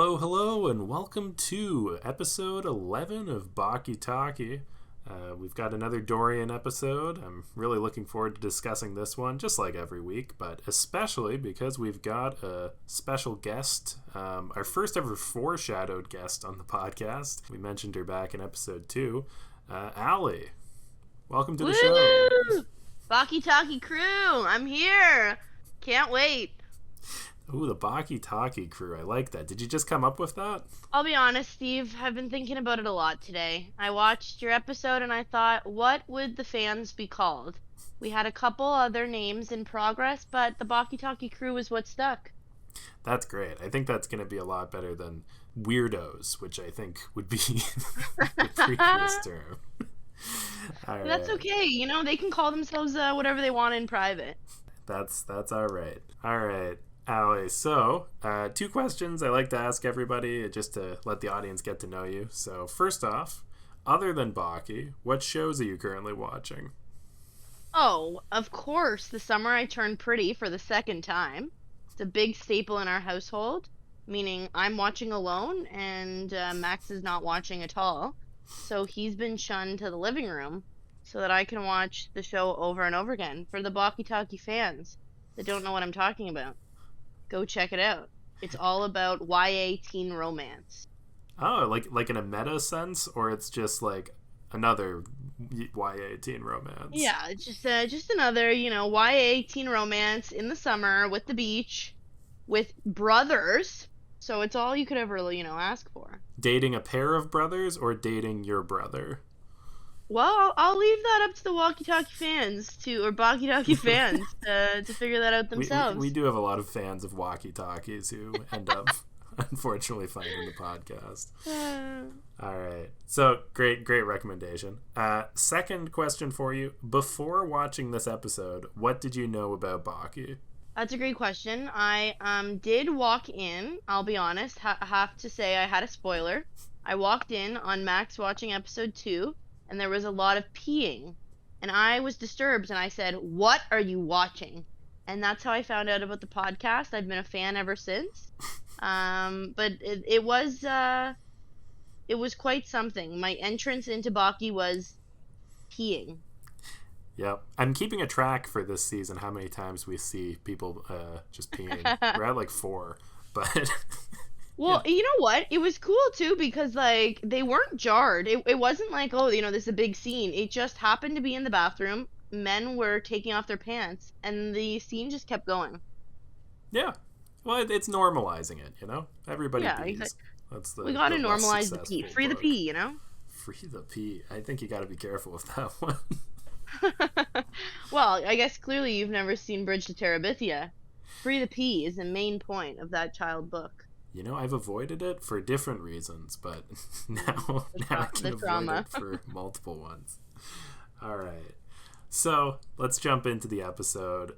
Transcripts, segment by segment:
Hello, and welcome to episode 11 of Baki Talki. We've got another Dorian episode. I'm really looking forward to discussing this one, just like every week, but especially because we've got a special guest, our first ever foreshadowed guest on the podcast. We mentioned her back in episode 2, Allie. Welcome to the show. Baki Talki crew, I'm here. Can't wait. Ooh, the Baki Talki crew. I like that. Did you just come up with that? I'll be honest, Steve. I've been thinking about it a lot today. I watched your episode and I thought, what would the fans be called? We had a couple other names in progress, but the Baki Talki crew is what stuck. That's great. I think that's going to be a lot better than Weirdos, which I think would be the previous term. All That's right. okay. You know, they can call themselves whatever they want in private. That's all right. All right. Allie, so 2 questions I like to ask everybody just to let the audience get to know you. So first off, other than Baki, what shows are you currently watching? Oh, of course, The Summer I Turned Pretty for the second time. It's a big staple in our household, meaning I'm watching alone and Max is not watching at all. So he's been shunned to the living room so that I can watch the show over and over again. For the Baki Talki fans that don't know what I'm talking about, go check it out. It's all about YA teen romance. Oh, like in a meta sense, or it's just like another YA teen romance? Yeah, it's just another, YA teen romance in the summer with the beach, with brothers. So it's all you could ever, ask for. Dating a pair of brothers or dating your brother? Well, I'll leave that up to the Baki Talki fans to figure that out themselves. We do have a lot of fans of Walkie Talkies who end up, unfortunately, finding the podcast. All right. So, great recommendation. Second question for you. Before watching this episode, what did you know about Baki? That's a great question. I did walk in, I'll be honest, have to say I had a spoiler. I walked in on Max watching episode 2, and there was a lot of peeing. And I was disturbed, and I said, "What are you watching?" And that's how I found out about the podcast. I've been a fan ever since. But it was quite something. My entrance into Baki was peeing. Yep. I'm keeping a track for this season how many times we see people just peeing. We're at like 4, but... Well, yeah. You know what? It was cool, too, because, they weren't jarred. It wasn't like, oh, this is a big scene. It just happened to be in the bathroom. Men were taking off their pants, and the scene just kept going. Yeah. Well, it's normalizing it, Everybody pees. Exactly. We gotta normalize the pee. Free the pee, Free the pee. I think you gotta be careful with that one. Well, I guess clearly you've never seen Bridge to Terabithia. Free the pee is the main point of that child book. I've avoided it for different reasons, but now I can avoid it for multiple ones. All right. So let's jump into the episode.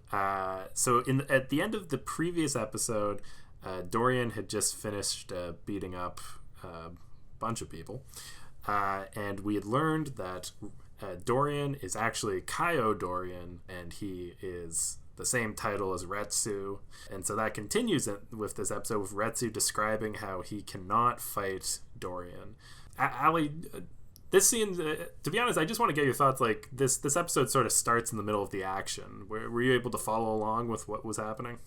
So at the end of the previous episode, Dorian had just finished beating up a bunch of people. And we had learned that Dorian is actually Kaio Dorian, and he is the same title as Retsu. And so that continues with this episode with Retsu describing how he cannot fight Dorian. Allie, this scene, to be honest, I just want to get your thoughts. Like, this episode sort of starts in the middle of the action. Were you able to follow along with what was happening?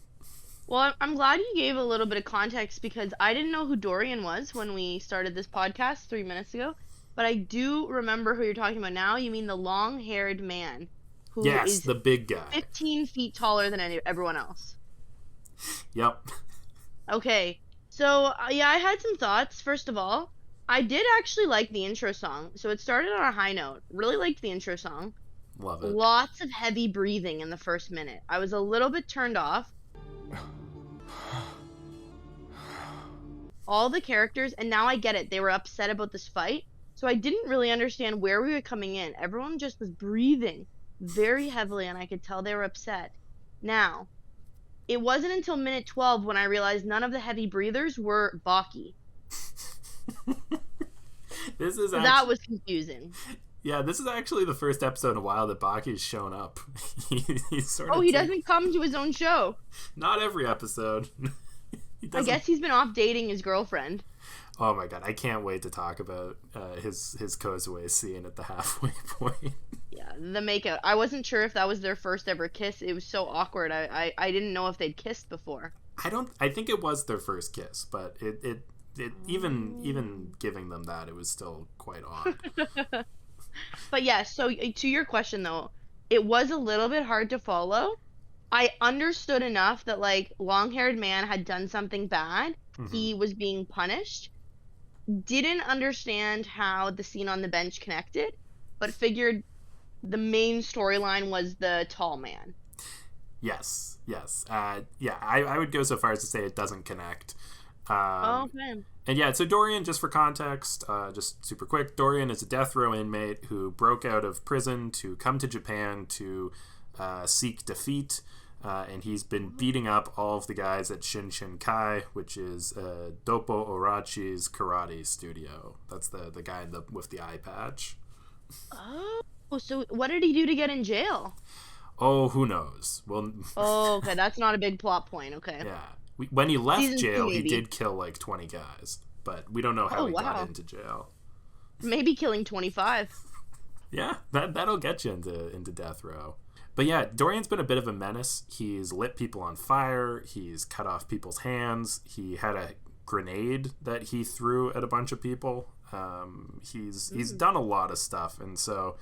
Well, I'm glad you gave a little bit of context, because I didn't know who Dorian was when we started this podcast 3 minutes ago. But I do remember who you're talking about now. You mean the long-haired man. Yes, is the big guy. 15 feet taller than everyone else. Yep. Okay, so yeah, I had some thoughts. First of all, I did actually like the intro song. So it started on a high note. Really liked the intro song. Love it. Lots of heavy breathing in the first minute. I was a little bit turned off. All the characters, and now I get it, they were upset about this fight. So I didn't really understand where we were coming in. Everyone just was breathing very heavily, and I could tell they were upset. Now, it wasn't until minute 12 when I realized none of the heavy breathers were Baki. That was confusing. Yeah, this is actually the first episode in a while that Baki's shown up. He's sort of he doesn't come to his own show. Not every episode. I guess he's been off dating his girlfriend. Oh my god, I can't wait to talk about his Kozue scene at the halfway point. Yeah, the makeout. I wasn't sure if that was their first ever kiss. It was so awkward. I didn't know if they'd kissed before. I think it was their first kiss, but it even giving them that, it was still quite odd. But yeah, so to your question though, it was a little bit hard to follow. I understood enough that like long-haired man had done something bad. Mm-hmm. He was being punished. Didn't understand how the scene on the bench connected, but figured the main storyline was the tall man. Yes. Yeah, I would go so far as to say it doesn't connect. Okay. And yeah, so Dorian, just for context, just super quick, Dorian is a death row inmate who broke out of prison to come to Japan to seek defeat, and he's been beating up all of the guys at Shinshinkai, which is Doppo Orachi's karate studio. That's the guy with the eye patch. Oh, so what did he do to get in jail? Oh, who knows? Well. Oh, okay, that's not a big plot point. Okay. Yeah. When he left jail, he did kill like 20 guys, but we don't know how he got into jail. Maybe killing 25. Yeah, that'll get you into death row. But yeah, Dorian's been a bit of a menace. He's lit people on fire. He's cut off people's hands. He had a grenade that he threw at a bunch of people. He's done a lot of stuff, and so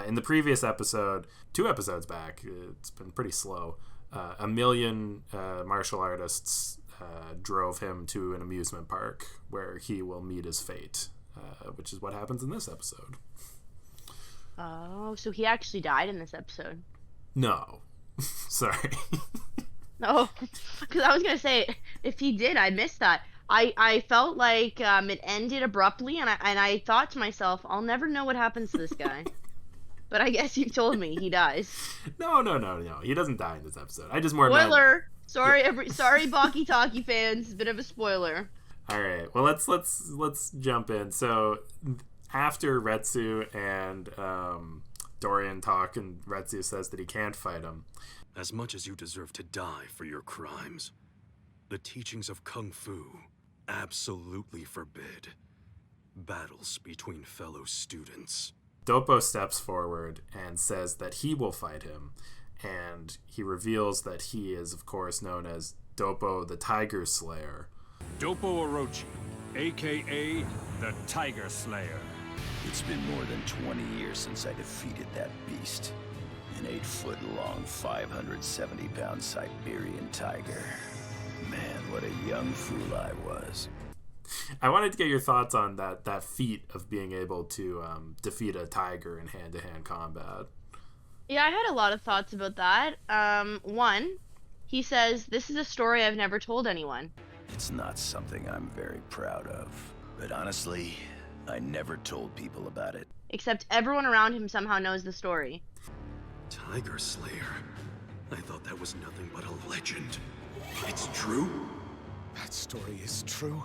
in the previous episode, 2 episodes back, it's been pretty slow. 1 million martial artists drove him to an amusement park where he will meet his fate, which is what happens in this episode. Oh, so he actually died in this episode? No. Sorry. No, because I was going to say, if he did, I missed that. I felt like it ended abruptly, and I thought to myself, I'll never know what happens to this guy. But I guess you told me he dies. No. He doesn't die in this episode. I just spoiler. Sorry, sorry, Baki Talki fans. Bit of a spoiler. All right. Well, let's jump in. So after Retsu and Dorian talk, and Retsu says that he can't fight him. As much as you deserve to die for your crimes, the teachings of Kung Fu absolutely forbid battles between fellow students. Doppo steps forward and says that he will fight him, and he reveals that he is, of course, known as Doppo the Tiger Slayer. Doppo Orochi, a.k.a. the Tiger Slayer. It's been more than 20 years since I defeated that beast. An 8-foot-long, 570-pound Siberian tiger. Man, what a young fool I was. I wanted to get your thoughts on that feat of being able to defeat a tiger in hand-to-hand combat. Yeah, I had a lot of thoughts about that. One, he says, this is a story I've never told anyone. It's not something I'm very proud of. But honestly, I never told people about it. Except everyone around him somehow knows the story. Tiger Slayer? I thought that was nothing but a legend. It's true? That story is true?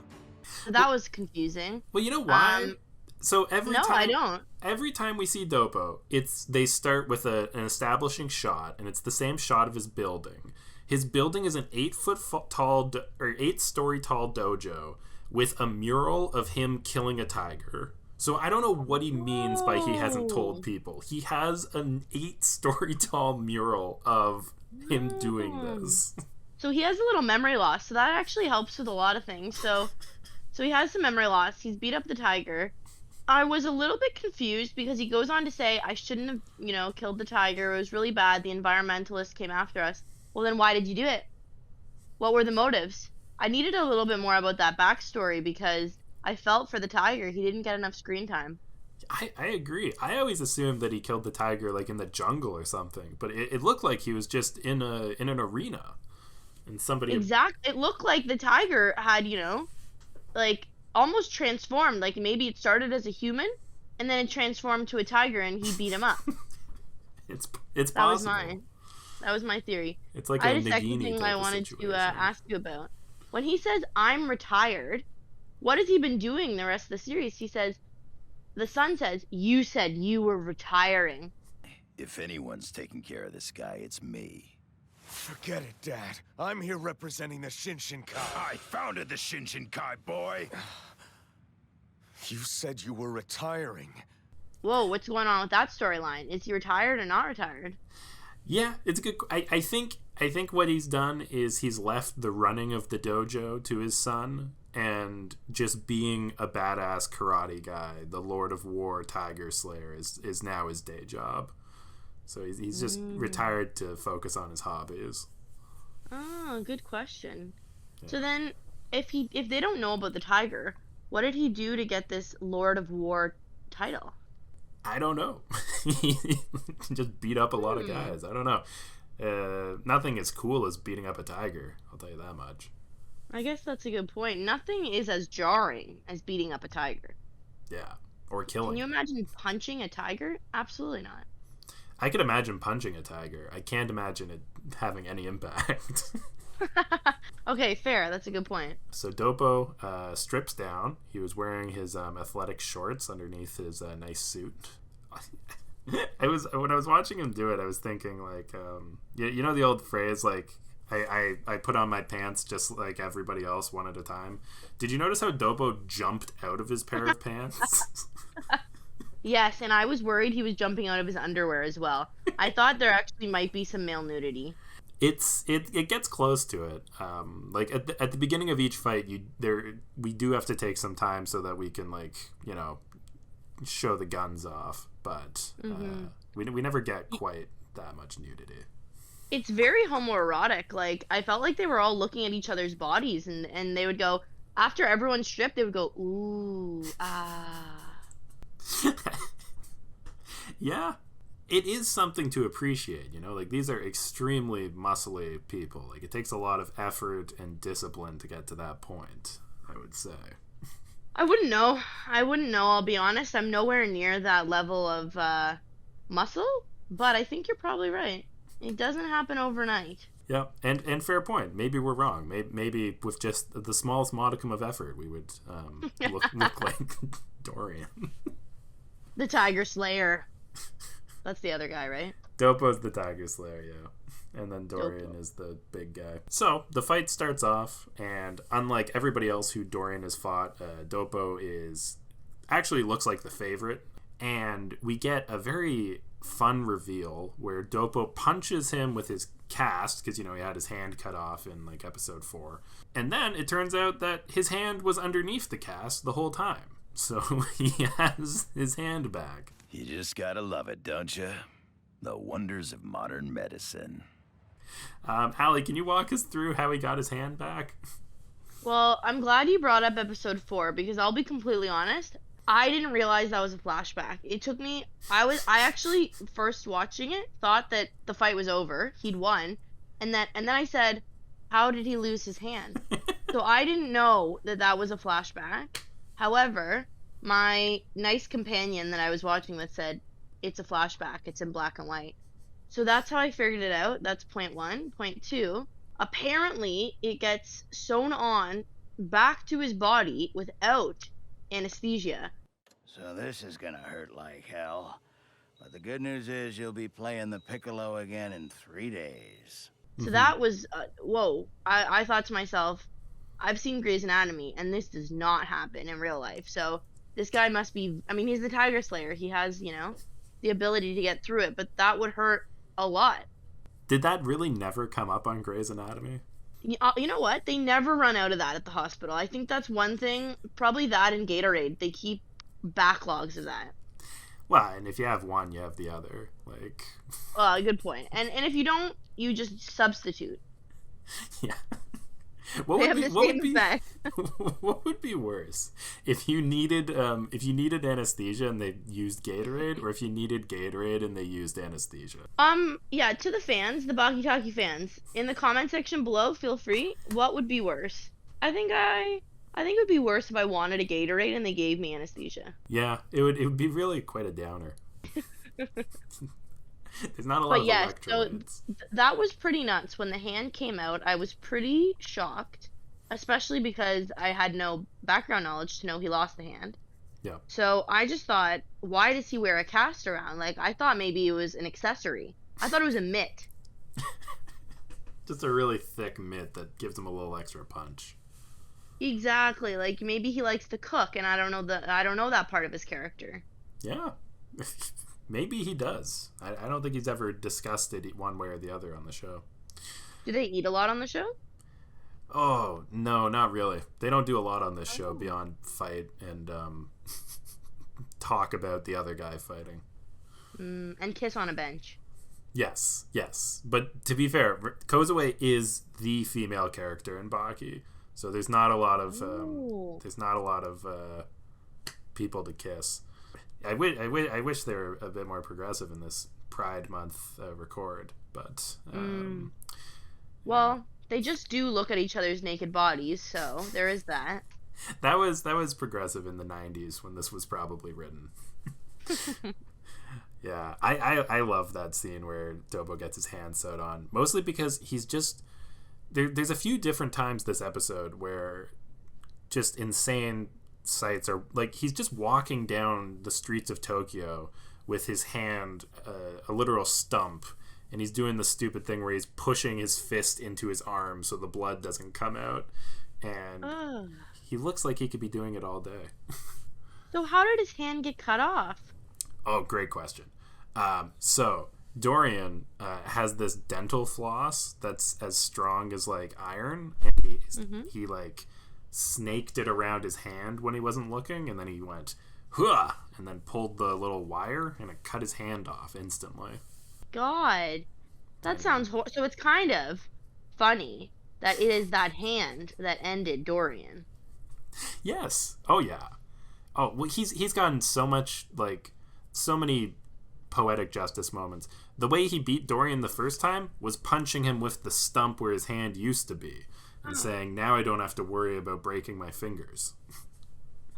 That was confusing. Well, you know why? So I don't. Every time we see Doppo, they start with an establishing shot, and it's the same shot of his building. His building is an 8-story tall dojo with a mural of him killing a tiger. So I don't know what he means by he hasn't told people. He has an 8-story tall mural of him doing this. So he has a little memory loss. So that actually helps with a lot of things. So he has some memory loss. He's beat up the tiger. I was a little bit confused because he goes on to say, I shouldn't have, killed the tiger. It was really bad. The environmentalists came after us. Well, then why did you do it? What were the motives? I needed a little bit more about that backstory because I felt for the tiger. He didn't get enough screen time. I agree. I always assumed that he killed the tiger like in the jungle or something, but it looked like he was just in an arena. And somebody... Exactly. It looked like the tiger had, like almost transformed. Like maybe it started as a human and then it transformed to a tiger and he beat him up. It's possible. That was my theory. It's like I a had a second Nagini thing type I of wanted situation. to ask you about. When he says, I'm retired, what has he been doing the rest of the series? He says, the son says, you said you were retiring. If anyone's taking care of this guy, it's me. Forget it, Dad. I'm here representing the Shinshinkai. I founded the Shinshinkai, boy. You said you were retiring. Whoa, what's going on with that storyline? Is he retired or not retired? Yeah, it's a good. I think what he's done is he's left the running of the dojo to his son, and just being a badass karate guy, the Lord of War Tiger Slayer, is now his day job. So he's just retired to focus on his hobbies. Oh, good question. Yeah. So then, if they don't know about the tiger, what did he do to get this Lord of War title? I don't know. He just beat up a lot of guys. I don't know. Nothing as cool as beating up a tiger, I'll tell you that much. I guess that's a good point. Nothing is as jarring as beating up a tiger. Yeah, or killing. Can you imagine punching a tiger? Absolutely not. I could imagine punching a tiger. I can't imagine it having any impact. Okay, fair. That's a good point. So Dopo strips down. He was wearing his athletic shorts underneath his nice suit. When I was watching him do it, I was thinking like, you know the old phrase like, I put on my pants just like everybody else one at a time. Did you notice how Dopo jumped out of his pair of pants? Yes, and I was worried he was jumping out of his underwear as well. I thought there actually might be some male nudity. It gets close to it. Like at the beginning of each fight, we do have to take some time so that we can show the guns off, but we never get quite that much nudity. It's very homoerotic. Like, I felt like they were all looking at each other's bodies, and they would go, after everyone's stripped, they would go, ooh, ah. Yeah, it is something to appreciate, like these are extremely muscly people. Like, it takes a lot of effort and discipline to get to that point, I would say. I wouldn't know, I'll be honest. I'm nowhere near that level of muscle, but I think you're probably right. It doesn't happen overnight. Yeah, and fair point. Maybe we're wrong. Maybe with just the smallest modicum of effort, we would look like Dorian. The Tiger Slayer. That's the other guy, right? Dopo's the Tiger Slayer, yeah. And then Dorian is the big guy. So, the fight starts off, and unlike everybody else who Dorian has fought, Dopo actually looks like the favorite. And we get a very fun reveal where Dopo punches him with his cast, because, he had his hand cut off in, episode 4. And then it turns out that his hand was underneath the cast the whole time. So he has his hand back. You just gotta love it, don't you? The wonders of modern medicine. Allie, can you walk us through how he got his hand back? Well, I'm glad you brought up episode 4, because I'll be completely honest, I didn't realize that was a flashback. It took me, I actually, first watching it, thought that the fight was over, he'd won, and then I said, how did he lose his hand? So I didn't know that was a flashback. However, my nice companion that I was watching with said, it's a flashback, it's in black and white. So that's how I figured it out. That's point 1. Point 2, apparently it gets sewn on back to his body without anesthesia. So this is gonna hurt like hell. But the good news is you'll be playing the piccolo again in 3 days. So that was, whoa. I thought to myself, I've seen Grey's Anatomy, and this does not happen in real life. So this guy must be, he's the Tiger Slayer. He has, the ability to get through it, but that would hurt a lot. Did that really never come up on Grey's Anatomy? You know what? They never run out of that at the hospital. I think that's one thing, probably that and Gatorade. They keep backlogs of that. Well, and if you have one, you have the other. Good point. And if you don't, you just substitute. Yeah. What would be worse if you needed anesthesia and they used Gatorade, or if you needed Gatorade and they used anesthesia? Yeah, to the fans, the Baki Talki fans, in the comment section below, feel free. What would be worse? I think it would be worse if I wanted a Gatorade and they gave me anesthesia. Yeah, it would be really quite a downer. There's not a lot of electrolytes. So that was pretty nuts. When the hand came out, I was pretty shocked, especially because I had no background knowledge to know he lost the hand. Yeah. So I just thought, why does he wear a cast around? I thought maybe it was an accessory. I thought it was a mitt. Just a really thick mitt that gives him a little extra punch. Exactly. Like, maybe he likes to cook, and I don't know that part of his character. Yeah. Maybe he does. I don't think he's ever discussed it one way or the other on the show. Do they eat a lot on the show? Oh, no, not really. They don't do a lot on this show beyond fight and talk about the other guy fighting. And kiss on a bench. Yes. But to be fair, Kozue is the female character in Baki, so there's not a lot of people to kiss. I wish they were a bit more progressive in this Pride Month record, but well, they just do look at each other's naked bodies, so there is that. That was progressive in the 90s when this was probably written. Yeah, I love that scene where Dobo gets his hand sewed on, mostly because he's just there's a few different times this episode where just insane sights are like he's just walking down the streets of Tokyo with his hand a literal stump, and he's doing the stupid thing where he's pushing his fist into his arm so the blood doesn't come out, and he looks like he could be doing it all day. So how did his hand get cut off? Oh, great question. So Dorian has this dental floss that's as strong as like iron, and he like snaked it around his hand when he wasn't looking, and then he went "Hua!" and then pulled the little wire, and it cut his hand off instantly. God, that sounds so it's kind of funny that it is that hand that ended Dorian. Yes. Oh yeah. Oh well, he's gotten so many poetic justice moments. The way he beat Dorian the first time was punching him with the stump where his hand used to be, and saying, "Now I don't have to worry about breaking my fingers."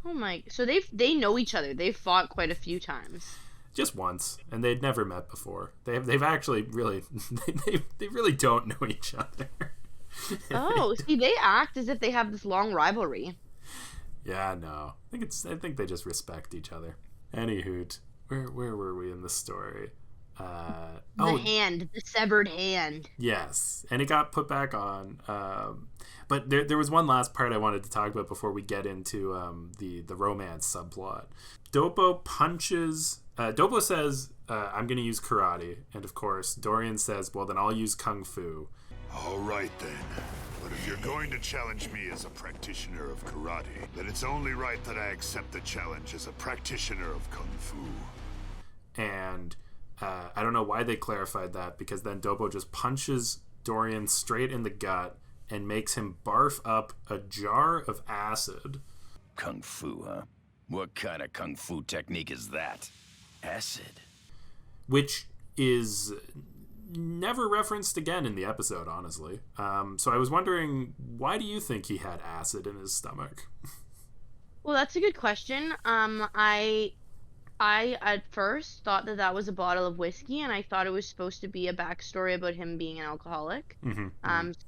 Oh my! So they know each other. They've fought quite a few times. Just once, and they'd never met before. They've actually really they really don't know each other. Oh, see, they act as if they have this long rivalry. Yeah, no. I think they just respect each other. Anywho, where were we in the story? The severed hand. Yes, and it got put back on. But there was one last part I wanted to talk about before we get into the romance subplot. Dopo says, "I'm going to use karate," and of course Dorian says, "Well, then I'll use kung fu." All right then. But if you're going to challenge me as a practitioner of karate, then it's only right that I accept the challenge as a practitioner of kung fu. And I don't know why they clarified that, because then Dopo just punches Dorian straight in the gut and makes him barf up a jar of acid. Kung fu, huh? What kind of kung fu technique is that? Acid? Which is never referenced again in the episode, honestly. So I was wondering, why do you think he had acid in his stomach? Well, that's a good question. I at first thought that was a bottle of whiskey, and I thought it was supposed to be a backstory about him being an alcoholic.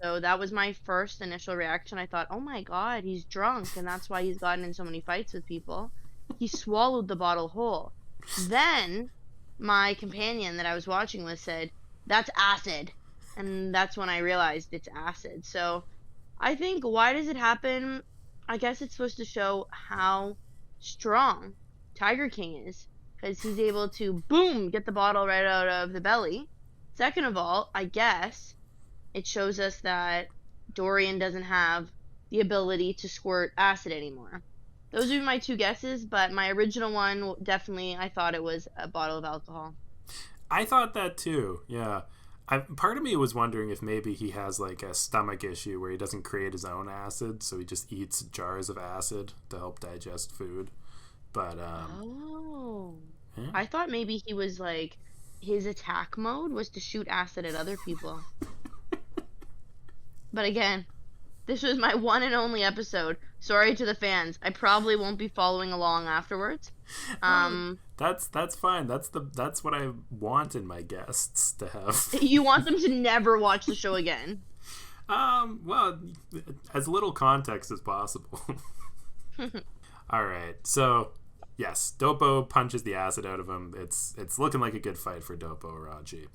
So that was my first initial reaction. I thought, oh my god, he's drunk, and that's why he's gotten in so many fights with people. He swallowed the bottle whole. Then my companion that I was watching with said, "That's acid," and that's when I realized it's acid. So I think, why does it happen? I guess it's supposed to show how strong Tiger King is, because he's able to, boom, get the bottle right out of the belly. Second of all, I guess it shows us that Dorian doesn't have the ability to squirt acid anymore. Those are my two guesses, but my original one, definitely, I thought it was a bottle of alcohol. I thought that too, yeah. Part of me was wondering if maybe he has like a stomach issue where he doesn't create his own acid, so he just eats jars of acid to help digest food. But yeah. I thought maybe he was like, his attack mode was to shoot acid at other people. But again, this was my one and only episode. Sorry to the fans. I probably won't be following along afterwards. That's fine. That's what I want in my guests to have. You want them to never watch the show again. Well, as little context as possible. All right. So Yes, Doppo punches the acid out of him. It's looking like a good fight for Doppo Araji.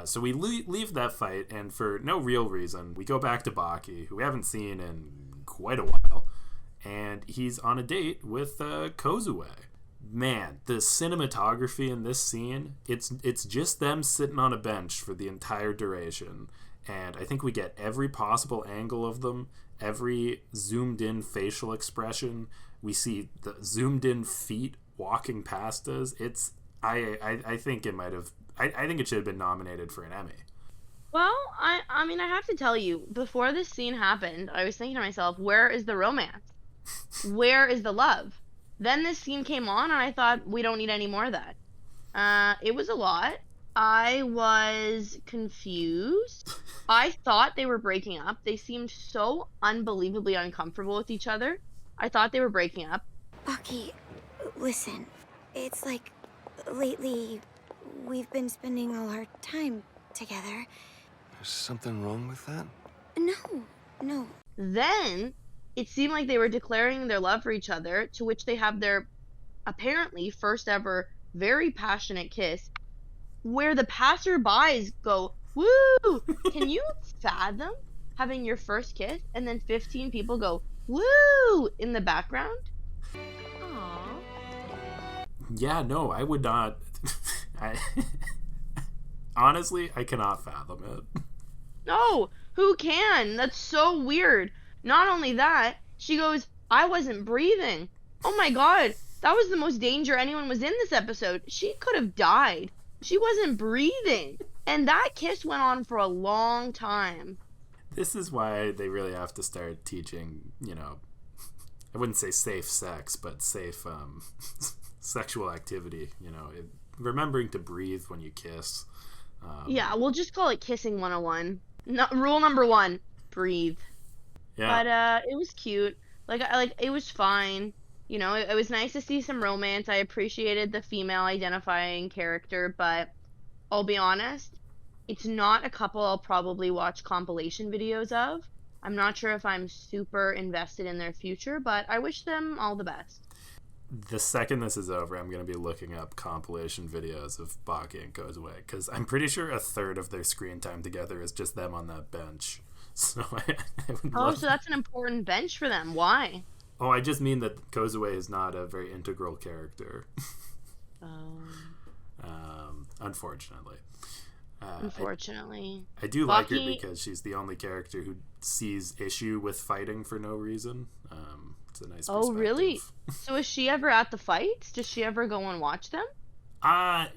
So we leave that fight, and for no real reason, we go back to Baki, who we haven't seen in quite a while, and he's on a date with Kozue. Man, the cinematography in this scene, it's just them sitting on a bench for the entire duration, and I think we get every possible angle of them, every zoomed in facial expression. We see the zoomed in feet walking past us. I think it might have, I think it should have been nominated for an Emmy. Well, I mean, I have to tell you, before this scene happened, I was thinking to myself, where is the romance? Where is the love? Then this scene came on, and I thought, we don't need any more of that. It was a lot. I was confused. I thought they were breaking up. They seemed so unbelievably uncomfortable with each other. I thought they were breaking up. Baki, listen. It's like, lately, we've been spending all our time together. There's something wrong with that? No. Then, it seemed like they were declaring their love for each other, to which they have their, apparently, first ever, very passionate kiss, where the passerbys go, woo! Can you fathom having your first kiss, and then 15 people go, woo! In the background? Aww. Yeah, no, I would not. Honestly, I cannot fathom it. No, who can? That's so weird. Not only that, she goes, I wasn't breathing. Oh my god, that was the most danger anyone was in this episode. She could have died. She wasn't breathing. And that kiss went on for a long time. This is why they really have to start teaching, I wouldn't say safe sex, but safe sexual activity, remembering to breathe when you kiss. Yeah, we'll just call it Kissing 101. No, rule number 1, breathe. Yeah. But it was cute. Like it was fine. It was nice to see some romance. I appreciated the female identifying character, but I'll be honest, it's not a couple I'll probably watch compilation videos of. I'm not sure if I'm super invested in their future, but I wish them all the best. The second this is over, I'm going to be looking up compilation videos of Baki and Kozue, because I'm pretty sure a third of their screen time together is just them on that bench. So I would love... so that's an important bench for them. Why? Oh, I just mean that Kozue is not a very integral character. Unfortunately. Unfortunately. I do like her because she's the only character who sees issue with fighting for no reason. It's a nice perspective. Oh, really? So is she ever at the fights? Does she ever go and watch them?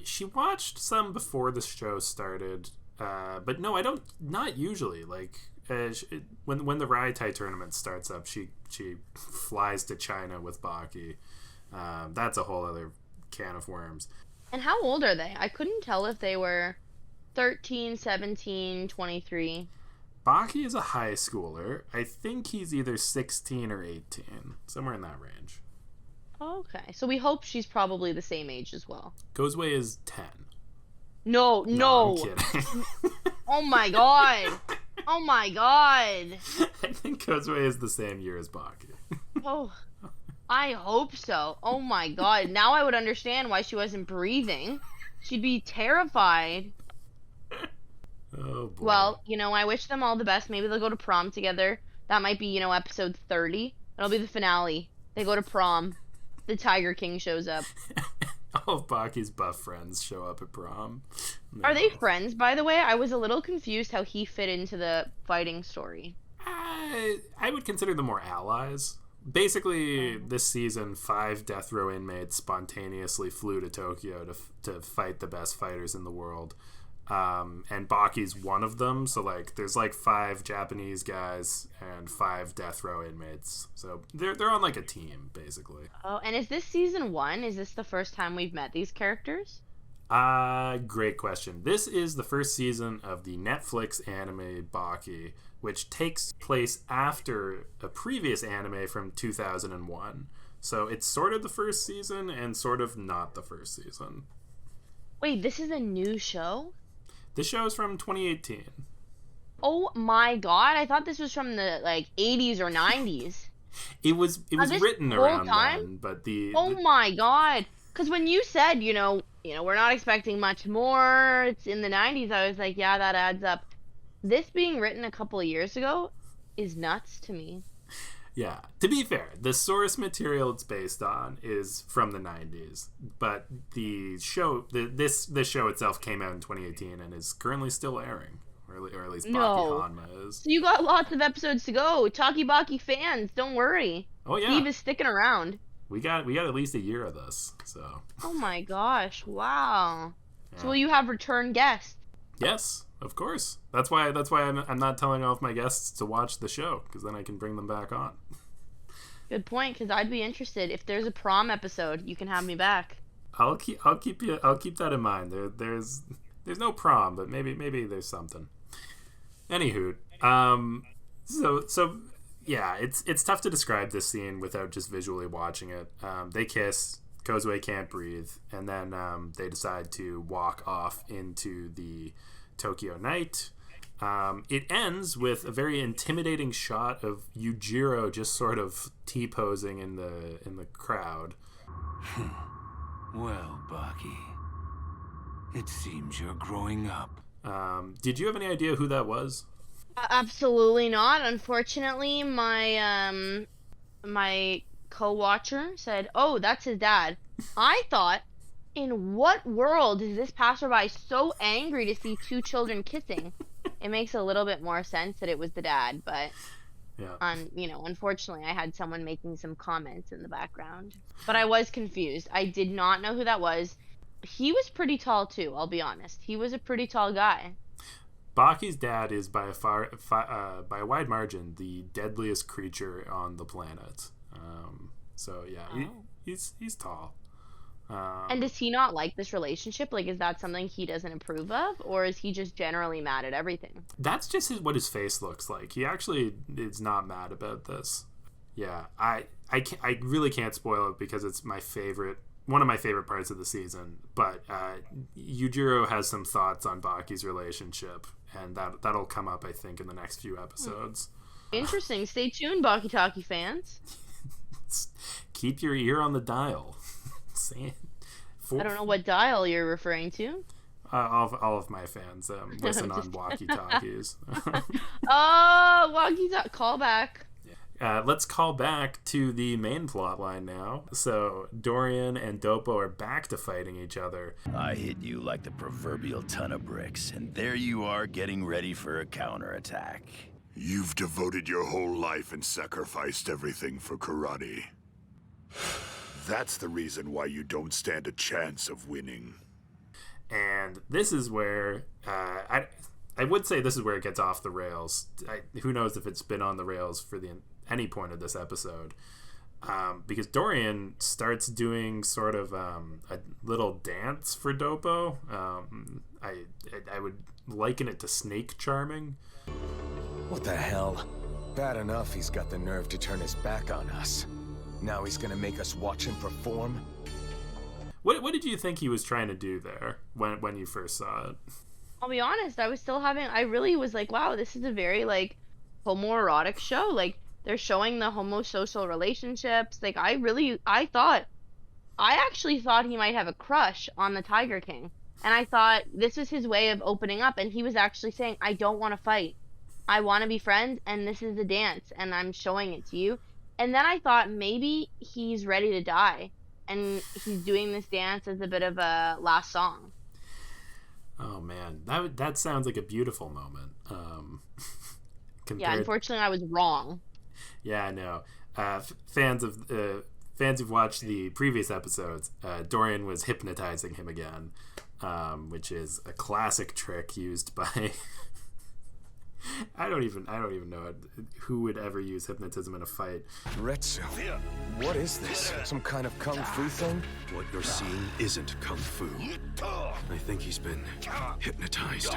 She watched some before the show started. But no, I don't. Not usually. Like when the Raitai tournament starts up, she flies to China with Baki. That's a whole other can of worms. And how old are they? I couldn't tell if they were 13, 17, 23. Baki is a high schooler. I think he's either 16 or 18, somewhere in that range. Okay, so we hope she's probably the same age as well. Kozue is 10. No. I'm kidding. Oh my god. Oh my god. I think Kozue is the same year as Baki. Oh, I hope so. Oh my god. Now I would understand why she wasn't breathing. She'd be terrified. Oh boy. Well, I wish them all the best. Maybe they'll go to prom together. That might be, episode 30. It'll be the finale. They go to prom. The Tiger King shows up. All of Baki's buff friends show up at prom. No. Are they friends, by the way? I was a little confused how he fit into the fighting story. I would consider them more allies. Basically, this season, 5 death row inmates spontaneously flew to Tokyo to fight the best fighters in the world. And Baki's one of them, so there's 5 Japanese guys and 5 death row inmates. So they're on a team, basically. Oh, and is this season 1? Is this the first time we've met these characters? Great question. This is the first season of the Netflix anime Baki, which takes place after a previous anime from 2001. So it's sort of the first season and sort of not the first season. Wait, this is a new show? This show is from 2018. Oh my god, I thought this was from the 80s or 90s. It was written around then, but my god. Because when you said, we're not expecting much more, it's in the 90s, I was like, yeah, that adds up. This being written a couple of years ago is nuts to me. Yeah. To be fair, the source material it's based on is from the 90s, but the show, this show itself came out in 2018 and is currently still airing. Or at least Baki Hanma is. So you got lots of episodes to go. Talkie Baki fans, don't worry. Oh yeah. Steve is sticking around. We got at least a year of this, so. Oh my gosh! Wow. Yeah. So will you have return guests? Yes, of course. That's why I'm not telling all of my guests to watch the show, because then I can bring them back on. Good point, because I'd be interested. If there's a prom episode, you can have me back. I'll keep that in mind. There's no prom, but maybe there's something. Anywho, so yeah, it's tough to describe this scene without just visually watching it. They kiss, Kozue can't breathe, and then they decide to walk off into the Tokyo night. It ends with a very intimidating shot of Yujiro just sort of T-posing in the crowd. Well, Baki, it seems you're growing up. Did you have any idea who that was? Absolutely not. Unfortunately, my co-watcher said, "Oh, that's his dad." I thought, in what world is this passerby so angry to see two children kissing? It makes a little bit more sense that it was the dad, but yeah. Unfortunately, I had someone making some comments in the background. But I was confused. I did not know who that was. He was pretty tall too, I'll be honest. He was a pretty tall guy. Baki's dad is by a wide margin the deadliest creature on the planet. So yeah, he's tall. And does he not like this relationship? Like, is that something he doesn't approve of, or is he just generally mad at everything? That's just what his face looks like. He actually is not mad about this. Yeah, I really can't spoil it because it's one of my favorite parts of the season. But Yujiro has some thoughts on Baki's relationship, and that'll come up, I think, in the next few episodes. Interesting. Stay tuned, Baki Talki fans. Keep your ear on the dial. I don't know what dial you're referring to. All of my fans listen on walkie-talkies. Oh, walkie-talkie. Call back. Let's call back to the main plot line now. So Dorian and Doppo are back to fighting each other. I hit you like the proverbial ton of bricks, and there you are getting ready for a counterattack. You've devoted your whole life and sacrificed everything for karate. That's the reason why you don't stand a chance of winning. And this is where I would say this is where it gets off the rails. Who knows if it's been on the rails for any point of this episode, because Dorian starts doing sort of a little dance for Doppo. I would liken it to snake charming. What the hell? Bad enough he's got the nerve to turn his back on us. Now he's gonna make us watch him perform? What did you think he was trying to do there when you first saw it? I'll be honest, I really was like, wow, this is a very, like, homoerotic show. Like, they're showing the homosocial relationships. Like, I actually thought he might have a crush on the Tiger King. And I thought this was his way of opening up. And he was actually saying, I don't want to fight. I want to be friends, and this is the dance, and I'm showing it to you. And then I thought maybe he's ready to die, and he's doing this dance as a bit of a last song. Oh man, that sounds like a beautiful moment. Yeah, unfortunately, I was wrong. Yeah, I know. Fans who've watched the previous episodes, Dorian was hypnotizing him again, which is a classic trick used by. I don't even know who would ever use hypnotism in a fight. Retsu, what is this? Some kind of kung fu thing? What you're seeing isn't kung fu. I think he's been hypnotized.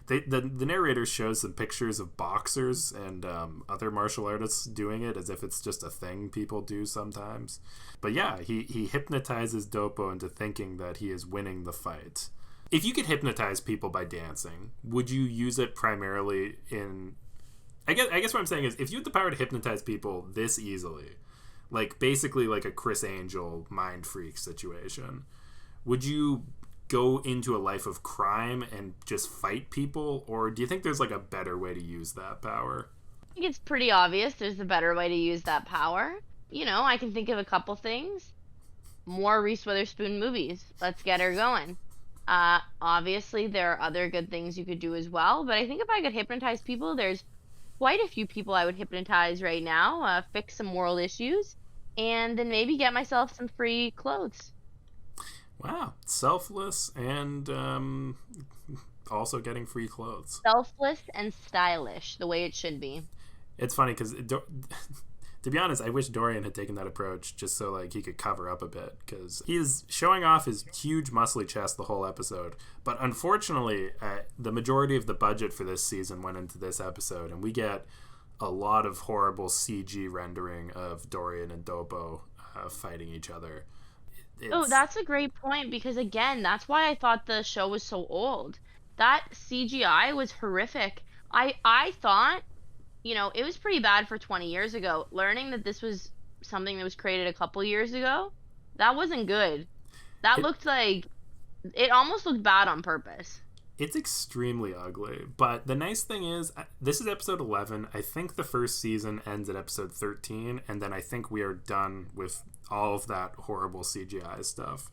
The narrator shows some pictures of boxers and other martial artists doing it as if it's just a thing people do sometimes. But yeah, he hypnotizes Doppo into thinking that he is winning the fight. If you could hypnotize people by dancing, would you use it primarily in I guess what I'm saying is, if you had the power to hypnotize people this easily, like basically like a Chris Angel mind freak situation, would you go into a life of crime and just fight people, or do you think there's like a better way to use that power? I think it's pretty obvious there's a better way to use that power. You know, I can think of a couple things. More Reese Witherspoon movies. Let's get her going. Obviously, there are other good things you could do as well, but I think if I could hypnotize people, there's quite a few people I would hypnotize right now, fix some world issues, and then maybe get myself some free clothes. Wow. Selfless and also getting free clothes. Selfless and stylish, the way it should be. It's funny because, to be honest, I wish Dorian had taken that approach just so like he could cover up a bit, because he's showing off his huge muscly chest the whole episode. But unfortunately, the majority of the budget for this season went into this episode, and we get a lot of horrible CG rendering of Dorian and Dopo fighting each other. Oh, that's a great point, because again, that's why I thought the show was so old. That CGI was horrific. I thought, you know, it was pretty bad for 20 years ago. Learning that this was something that was created a couple years ago, that wasn't good. That looked like, it almost looked bad on purpose. It's extremely ugly, but the nice thing is, this is episode 11. I think the first season ends at episode 13, and then I think we are done with all of that horrible CGI stuff.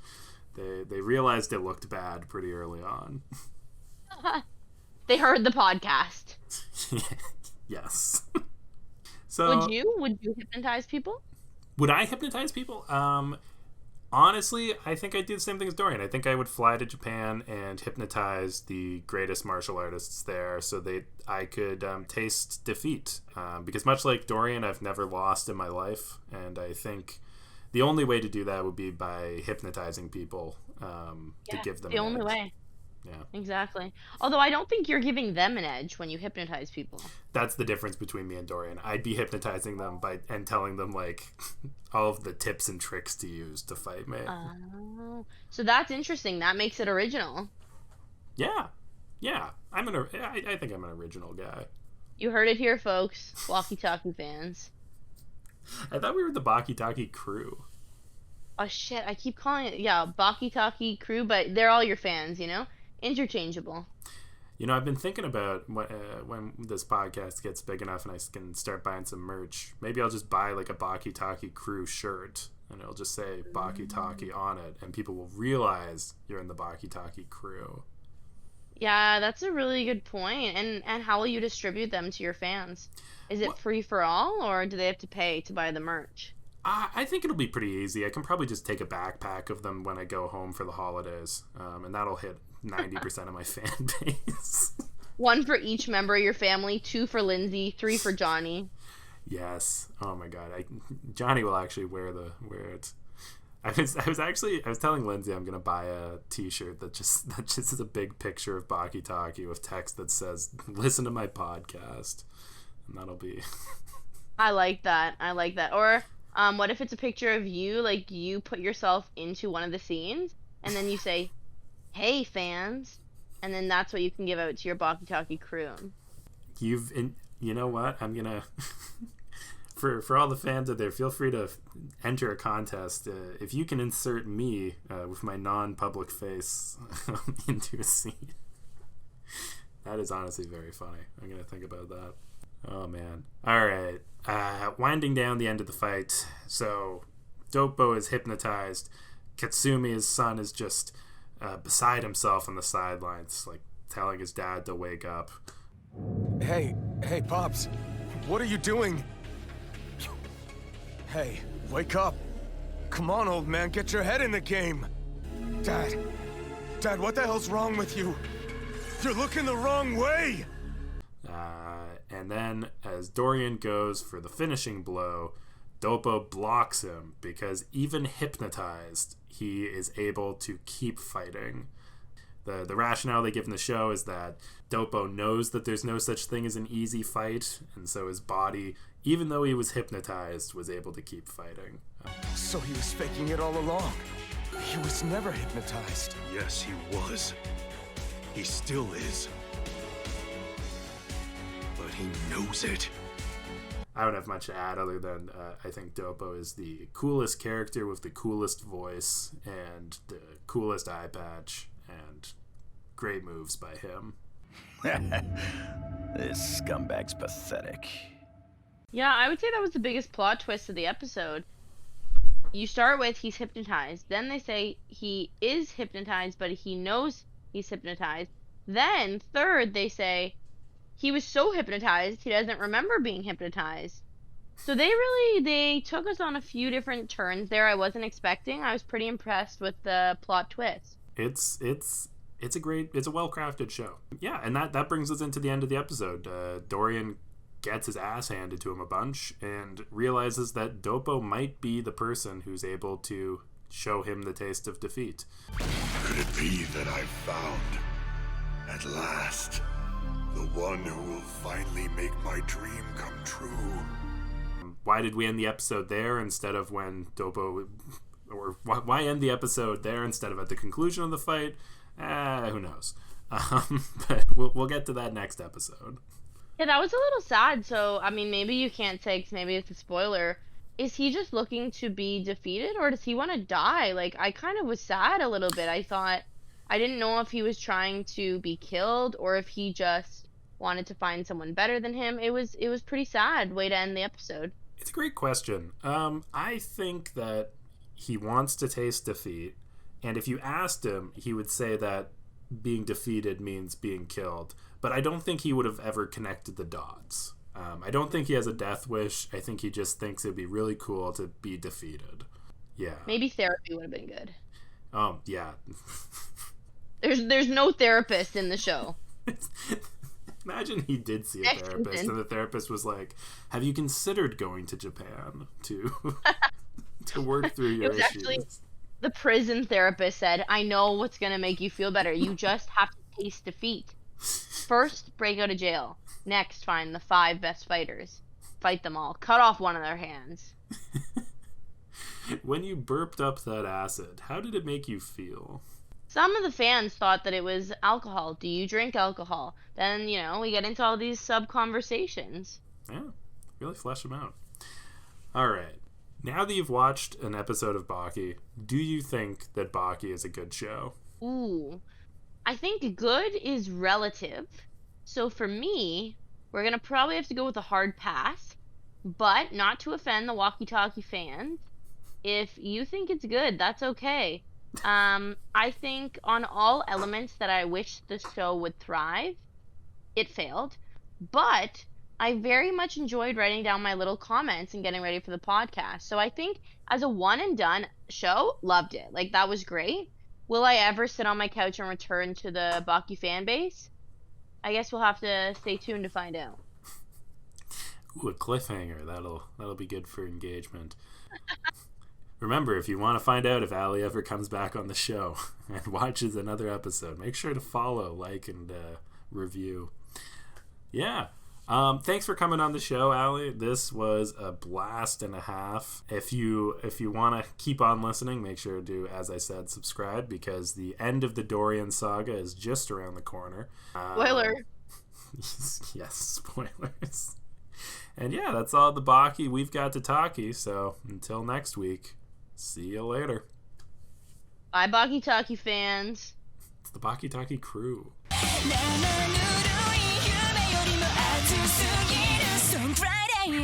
They realized it looked bad pretty early on. They heard the podcast. Yes. So Would you hypnotize people? Would I hypnotize people? Honestly, I think I'd do the same thing as Dorian. I think I would fly to Japan and hypnotize the greatest martial artists there so I could taste defeat. Because much like Dorian, I've never lost in my life. And I think the only way to do that would be by hypnotizing people to give them the only way. Yeah. Exactly. Although I don't think you're giving them an edge when you hypnotize people. That's the difference between me and Dorian. I'd be hypnotizing them and telling them like all of the tips and tricks to use to fight me. Oh, so that's interesting. That makes it original. Yeah. I think I'm an original guy. You heard it here, folks. Baki Talki fans. I thought we were the Baki Talki crew. Oh shit! I keep calling it Baki Talki crew, but they're all your fans, you know. Interchangeable. You know, I've been thinking about when this podcast gets big enough and I can start buying some merch. Maybe I'll just buy like a Baki Talki crew shirt and it'll just say Baki Talki on it, and people will realize you're in the Baki Talki crew. Yeah, that's a really good point. And how will you distribute them to your fans? Is it free for all, or do they have to pay to buy the merch? I think it'll be pretty easy. I can probably just take a backpack of them when I go home for the holidays, and that'll hit 90% of my fan base. 1 for each member of your family, 2 for Lindsay, 3 for Johnny. Yes. Oh my god. Johnny will actually wear it. I was telling Lindsay I'm gonna buy a T-shirt that just is a big picture of Baki Talki with text that says "Listen to my podcast," and that'll be. I like that. Or what if it's a picture of you, like you put yourself into one of the scenes, and then you say, "Hey fans," and then that's what you can give out to your Baki Talki crew. You know what? I'm gonna. For all the fans out there, feel free to enter a contest. If you can insert me with my non-public face into a scene. That is honestly very funny. I'm going to think about that. Oh, man. All right. Winding down the end of the fight. So, Dopo is hypnotized. Katsumi, his son, is just beside himself on the sidelines, like telling his dad to wake up. Hey, Pops. What are you doing? Hey, wake up. Come on, old man, get your head in the game. Dad, what the hell's wrong with you? You're looking the wrong way. And then as Dorian goes for the finishing blow, Dopo blocks him because even hypnotized, he is able to keep fighting. The rationale they give in the show is that Dopo knows that there's no such thing as an easy fight, and so his body, even though he was hypnotized, was able to keep fighting. So he was faking it all along. He was never hypnotized. Yes, he was. He still is. But He knows it. I don't have much to add other than I think Doppo is the coolest character with the coolest voice and the coolest eye patch, and great moves by him. This scumbag's pathetic. Yeah, I would say that was the biggest plot twist of the episode. You start with he's hypnotized. Then they say he is hypnotized, but he knows he's hypnotized. Then, third, they say he was so hypnotized he doesn't remember being hypnotized. So they took us on a few different turns there I wasn't expecting. I was pretty impressed with the plot twist. It's a well-crafted show. Yeah, and that brings us into the end of the episode. Dorian gets his ass handed to him a bunch and realizes that Doppo might be the person who's able to show him the taste of defeat. Could it be that I've found, at last, the one who will finally make my dream come true? Why did we end the episode there instead of when Doppo... Or why end the episode there instead of at the conclusion of the fight? Who knows? But we'll get to that next episode. Yeah, that was a little sad. So, I mean, maybe you can't say because maybe it's a spoiler. Is he just looking to be defeated, or does he want to die? Like, I kind of was sad a little bit. I didn't know if he was trying to be killed or if he just wanted to find someone better than him. It was pretty sad way to end the episode. It's a great question. I think that he wants to taste defeat, and if you asked him, he would say that being defeated means being killed. But I don't think he would have ever connected the dots. I don't think he has a death wish. I think he just thinks it'd be really cool to be defeated. Yeah. Maybe therapy would have been good. Yeah. There's no therapist in the show. Imagine he did see a therapist and the therapist was like, have you considered going to Japan to work through your issues? Actually, the prison therapist said, I know what's going to make you feel better. You just have to taste defeat. First, break out of jail. Next, find the 5 best fighters. Fight them all. Cut off one of their hands. When you burped up that acid, how did it make you feel? Some of the fans thought that it was alcohol. Do you drink alcohol? Then, we get into all these sub-conversations. Yeah, really flesh them out. All right. Now that you've watched an episode of Baki, do you think that Baki is a good show? Ooh. I think good is relative. So for me, we're going to probably have to go with a hard pass, but not to offend the Baki Talki fans. If you think it's good, that's okay. I think on all elements that I wish the show would thrive, it failed. But I very much enjoyed writing down my little comments and getting ready for the podcast. So I think as a one and done show, loved it. Like, that was great. Will I ever sit on my couch and return to the Baki fan base? I guess we'll have to stay tuned to find out. Ooh, a cliffhanger. That'll be good for engagement. Remember, if you want to find out if Allie ever comes back on the show and watches another episode, make sure to follow, like, and review. Yeah. Thanks for coming on the show, Allie. This was a blast and a half. If you want to keep on listening, make sure to, as I said, subscribe, because the end of the Dorian saga is just around the corner. Spoiler. Yes, spoilers. And yeah, that's all the Baki we've got to talkie. So until next week, see you later. Bye, Baki Talki fans. It's the Baki Talki crew. Friday